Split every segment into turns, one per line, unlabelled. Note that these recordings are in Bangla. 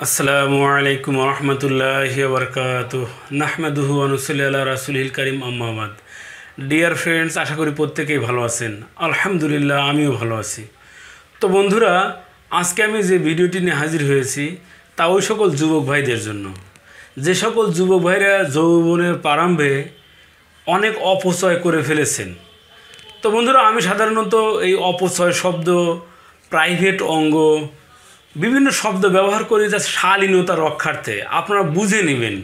আসসালামু আলাইকুম রহমতুল্লাহি ওয়া বারাকাতুহু নাহমাদুহু ওয়া নুসাল্লি আলা রাসূলিল কারীম আম্মা বাদ। ডিয়ার ফ্রেন্ডস, আশা করি প্রত্যেকেই ভালো আছেন। আলহামদুলিল্লাহ, আমিও ভালো আছি। তো বন্ধুরা, আজকে আমি যে ভিডিওটি নিয়ে হাজির হয়েছি তা ওই সকল যুবক ভাইদের জন্য, যে সকল যুবক ভাইরা যৌবনের প্রারম্ভে অনেক অপচয় করে ফেলেছেন। তো বন্ধুরা, আমি সাধারণত এই অপচয় শব্দ, প্রাইভেট অঙ্গ, বিভিন্ন শব্দ ব্যবহার করি যা শালীনতা রক্ষার্থে। আপনারা বুঝে নেবেন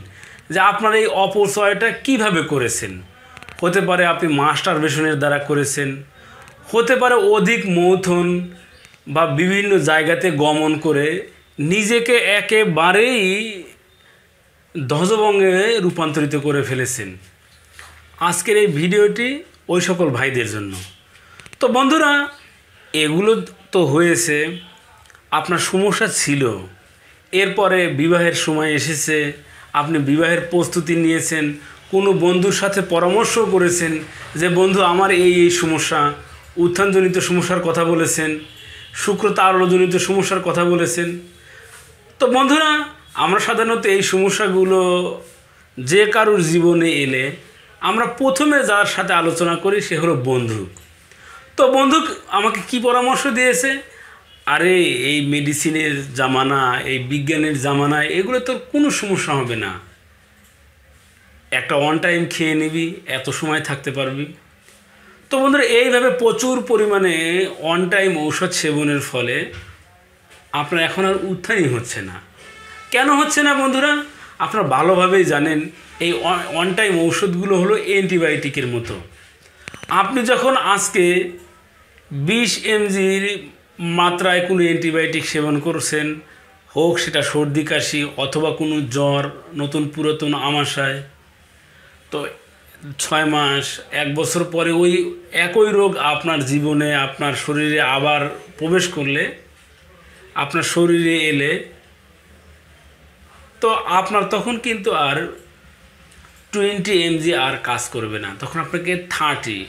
যে আপনারা এই অপচয়টা কিভাবে করেছেন। হতে পারে আপনি মাস্টারবেশনের দ্বারা করেছেন, হতে পারে অধিক মৌথন বা বিভিন্ন জায়গাতে গমন করে নিজেকে একেবারেই ধ্বজভঙ্গে রূপান্তরিত করে ফেলেছেন। আজকের এই ভিডিওটি ওই সকল ভাইদের জন্য। তো বন্ধুরা, এগুলো তো হয়েছে, আপনার সমস্যা ছিল, এরপরে বিবাহের সময় এসেছে, আপনি বিবাহের প্রস্তুতি নিয়েছেন, কোনো বন্ধুর সাথে পরামর্শ করেছেন যে বন্ধু আমার এই সমস্যা, উত্থানজনিত সমস্যার কথা বলেছেন, শুক্র তারলজনিত সমস্যার কথা বলেছেন। তো বন্ধুরা, আমরা সাধারণত এই সমস্যাগুলো যে কারোর জীবনে এলে আমরা প্রথমে যার সাথে আলোচনা করি সে হলো বন্ধু। তো বন্ধু আমাকে কি পরামর্শ দিয়েছে, আরে এই মেডিসিনের জামানা, এই বিজ্ঞানের জামানায় এগুলো তোর কোনো সমস্যা হবে না, একটা ওয়ান টাইম খেয়ে নিবি, এত সময় থাকতে পারবি। তো বন্ধুরা, এইভাবে প্রচুর পরিমাণে ওয়ান টাইম ঔষধ সেবনের ফলে আপনার এখন আর উত্থানই হচ্ছে না। কেন হচ্ছে না বন্ধুরা? আপনারা ভালোভাবেই জানেন এই ওয়ান টাইম ঔষধগুলো হলো অ্যান্টিবায়োটিকের মতো। আপনি যখন আজকে 20 mgর মাত্রায় কোনো অ্যান্টিবায়োটিক সেবন করছেন, হোক সেটা সর্দি কাশি অথবা কোনো জ্বর, নতুন পুরাতন আমাশায়, তো 6 মাস 1 বছর পরে ওই একই রোগ আপনার জীবনে, আপনার শরীরে আবার প্রবেশ করলে, আপনার শরীরে এলে, তো আপনার তখন কিন্তু আর 20 mg আর কাজ করবে না, তখন আপনাকে 30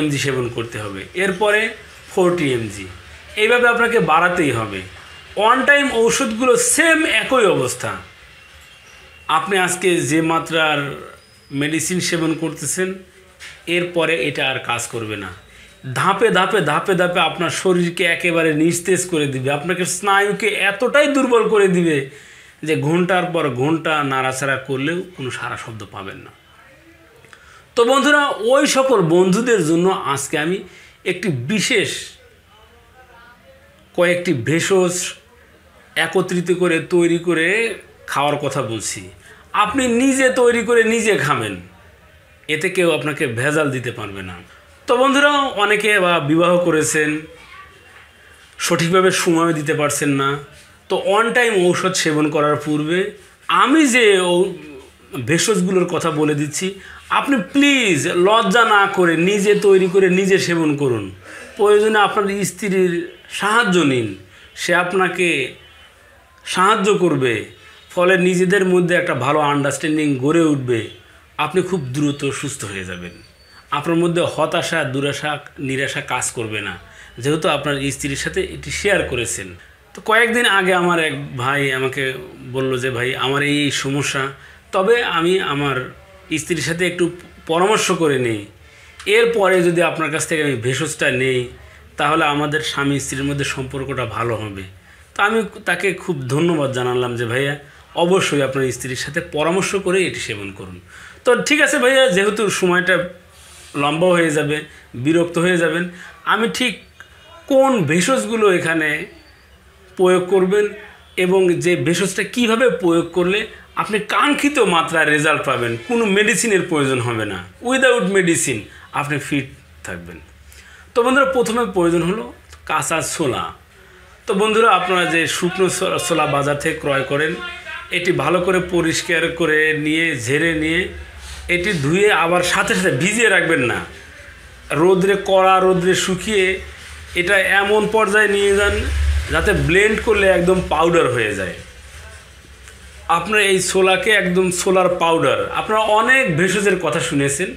mg সেবন করতে হবে, এরপরে 40 mg, এইভাবে আপনাকে বাড়াতেই হবে। ওয়ান টাইম ঔষধগুলো সেম একই অবস্থা। আপনি আজকে যে মাত্রার মেডিসিন সেবন করতেছেন, এরপরে এটা আর কাজ করবে না। ধাপে ধাপে ধাপে ধাপে আপনার শরীরকে একেবারে নিস্তেজ করে দিবে, আপনাকে স্নায়ুকে এতটাই দুর্বল করে দিবে যে ঘন্টার পর ঘন্টা নাড়াচাড়া করলেও কোনো সারা শব্দ পাবেন না। তো বন্ধুরা, ওই সকল বন্ধুদের জন্য আজকে আমি একটি বিশেষ কয়েকটি ভেষজ একত্রিত করে তৈরি করে খাওয়ার কথা বলছি। আপনি নিজে তৈরি করে নিজে খাবেন, এতে কেউ আপনাকে ভেজাল দিতে পারবে না। তো বন্ধুরা, অনেকে বিবাহ করেছেন, সঠিকভাবে সময় দিতে পারছেন না, তো ওয়ান টাইম ঔষধ সেবন করার পূর্বে আমি যে ভেষজগুলোর কথা বলে দিচ্ছি, আপনি প্লিজ লজ্জা না করে নিজে তৈরি করে নিজে সেবন করুন। প্রয়োজনে আপনার স্ত্রীর সাহায্য নিন, সে আপনাকে সাহায্য করবে, ফলে নিজেদের মধ্যে একটা ভালো আন্ডারস্ট্যান্ডিং গড়ে উঠবে। আপনি খুব দ্রুত সুস্থ হয়ে যাবেন, আপনার মধ্যে হতাশা, দুরাশা, নিরাশা কাজ করবে না, যেহেতু আপনার স্ত্রীর সাথে এটি শেয়ার করেছেন। তো কয়েকদিন আগে আমার এক ভাই আমাকে বলল যে ভাই আমার এই সমস্যা, তবে আমি আমার স্ত্রীর সাথে একটু পরামর্শ করে নিই, এরপরে যদি আপনার কাছ থেকে আমি ভেষজটা নেই তাহলে আমাদের স্বামী স্ত্রীর মধ্যে সম্পর্কটা ভালো হবে। তো আমি তাকে খুব ধন্যবাদ জানালাম যে ভাইয়া অবশ্যই আপনার স্ত্রীর সাথে পরামর্শ করে এটি সেবন করুন। তো ঠিক আছে ভাইয়া, যেহেতু সময়টা লম্বা হয়ে যাবে, বিরক্ত হয়ে যাবেন, আমি ঠিক কোন ভেষজগুলো এখানে প্রয়োগ করবেন এবং যে ভেষজটা কীভাবে প্রয়োগ করলে আপনি কাঙ্ক্ষিত মাত্রায় রেজাল্ট পাবেন, কোনো মেডিসিনের প্রয়োজন হবে না, উইদাউট মেডিসিন আপনি ফিট থাকবেন। তো বন্ধুরা, প্রথমে প্রয়োজন হলো কাঁচা ছোলা। তো বন্ধুরা, আপনারা যে শুকনো ছোলা বাজার থেকে ক্রয় করেন, এটি ভালো করে পরিষ্কার করে নিয়ে ঝেড়ে নিয়ে এটি ধুয়ে আবার সাথে সাথে ভিজিয়ে রাখবেন না, রোদ্রে, কড়া রোদ্রে শুকিয়ে এটা এমন পর্যায়ে নিয়ে যান যাতে ব্লেন্ড করলে একদম পাউডার হয়ে যায়। আপনার এই ছোলাকে একদম ছোলার পাউডার, আপনারা অনেক ভেষজের কথা শুনেছেন,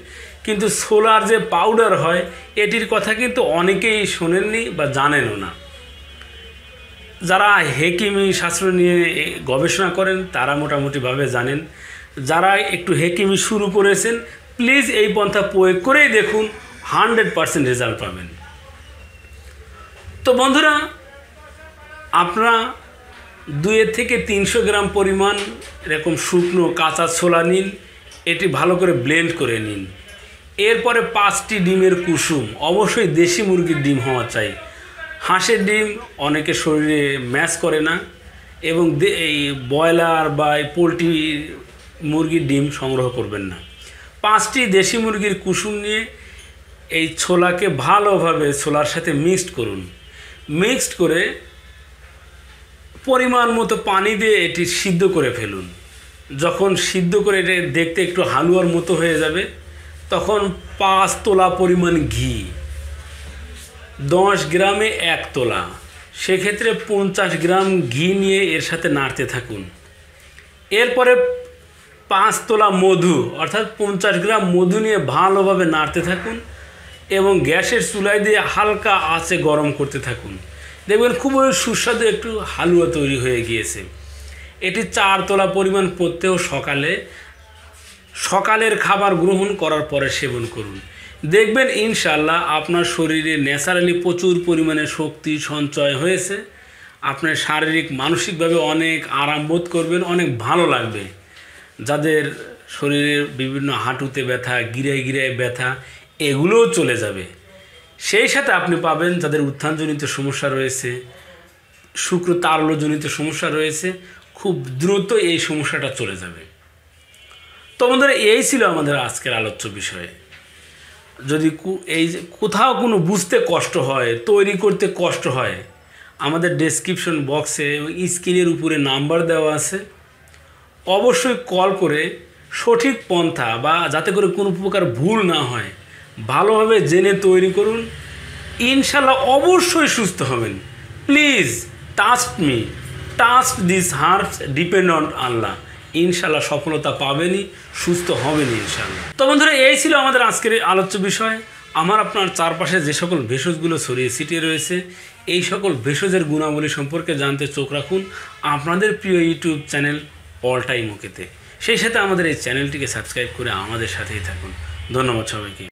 কিন্তু ছোলার যে পাউডার হয় এটির কথা কিন্তু অনেকেই শোনেননি বা জানেনও না। যারা হেকিমি শাস্ত্র নিয়ে গবেষণা করেন তারা মোটামুটিভাবে জানেন। যারা একটু হেকিমি শুরু করেছেন প্লিজ এই পন্থা প্রয়োগ করেই দেখুন, 100% রেজাল্ট পাবেন। তো বন্ধুরা, আপনারা 2 থেকে 300 গ্রাম পরিমাণ এরকম শুকনো কাঁচা ছোলা নিন, এটি ভালো করে ব্লেন্ড করে নিন। এরপরে 5টি ডিমের কুসুম, অবশ্যই দেশি মুরগির ডিম হওয়া চাই। হাঁসের ডিম অনেকে শরীরে ম্যাচ করে না, এবং এই ব্রয়লার বা পোলট্রি মুরগির ডিম সংগ্রহ করবেন না। 5টি দেশি মুরগির কুসুম নিয়ে এই ছোলাকে ভালোভাবে ছোলার সাথে মিক্সড করুন। মিক্সড করে পরিমাণ মতো পানি দিয়ে এটি সিদ্ধ করে ফেলুন। যখন সিদ্ধ করে এটা দেখতে একটু হালুয়ার মতো হয়ে যাবে, তখন 5 তোলা পরিমাণ ঘি, 10 গ্রামে 1 তোলা, সেক্ষেত্রে 50 গ্রাম ঘি নিয়ে এর সাথে নাড়তে থাকুন। এরপরে 5 তোলা মধু অর্থাৎ 50 গ্রাম মধু নিয়ে ভালোভাবে নাড়তে থাকুন এবং গ্যাসের চুলায় দিয়ে হালকা আঁচে গরম করতে থাকুন। দেখবেন খুবই সুস্বাদু একটু হালুয়া তৈরি হয়ে গিয়েছে। এটি 4 তোলা পরিমাণ প্রত্যেহ সকালের খাবার গ্রহণ করার পরে সেবন করুন। দেখবেন ইনশাল্লাহ আপনার শরীরে ন্যাচারালি প্রচুর পরিমাণে শক্তি সঞ্চয় হয়েছে। আপনার শারীরিক মানসিকভাবে অনেক আরাম বোধ করবেন, অনেক ভালো লাগবে। যাদের শরীরের বিভিন্ন হাঁটুতে ব্যথা, গিরায় গিরায় ব্যথা, এগুলোও চলে যাবে। সেই সাথে আপনি পাবেন যাদের উত্থানজনিত সমস্যা রয়েছে, শুক্র তারল্যজনিত সমস্যা রয়েছে, খুব দ্রুত এই সমস্যাটা চলে যাবে। তো বন্ধুরা, এই ছিল আমাদের আজকের আলোচ্য বিষয়। যদি এই কোথাও কোনো বুঝতে কষ্ট হয়, তৈরি করতে কষ্ট হয়, আমাদের ডেসক্রিপশন বক্সে এবং স্ক্রিনের উপরে নাম্বার দেওয়া আছে, অবশ্যই কল করে সঠিক পন্থা বা যাতে করে কোনো প্রকার ভুল না হয় ভালোভাবে জেনে তৈরি করুন। ইনশাল্লাহ অবশ্যই সুস্থ হবেন। Please trust me, trust this herbs, depend on Allah. ইনশাল্লাহ সফলতা পাবেনই, সুস্থ হবেন ইনশাল্লাহ। তো বন্ধুরা, এই ছিল আমাদের আজকের আলোচ্য বিষয়। আমার আপনার চারপাশে যে সকল ভেষজগুলো ছড়িয়ে ছিটিয়ে রয়েছে, এই সকল ভেষজের গুণাবলী সম্পর্কে জানতে চোখ রাখুন আপনাদের প্রিয় ইউটিউব চ্যানেল অল টাইম ওকেতে। সেই সাথে আমাদের এই চ্যানেলটিকে সাবস্ক্রাইব করে আমাদের সাথেই থাকুন। ধন্যবাদ সবাইকে।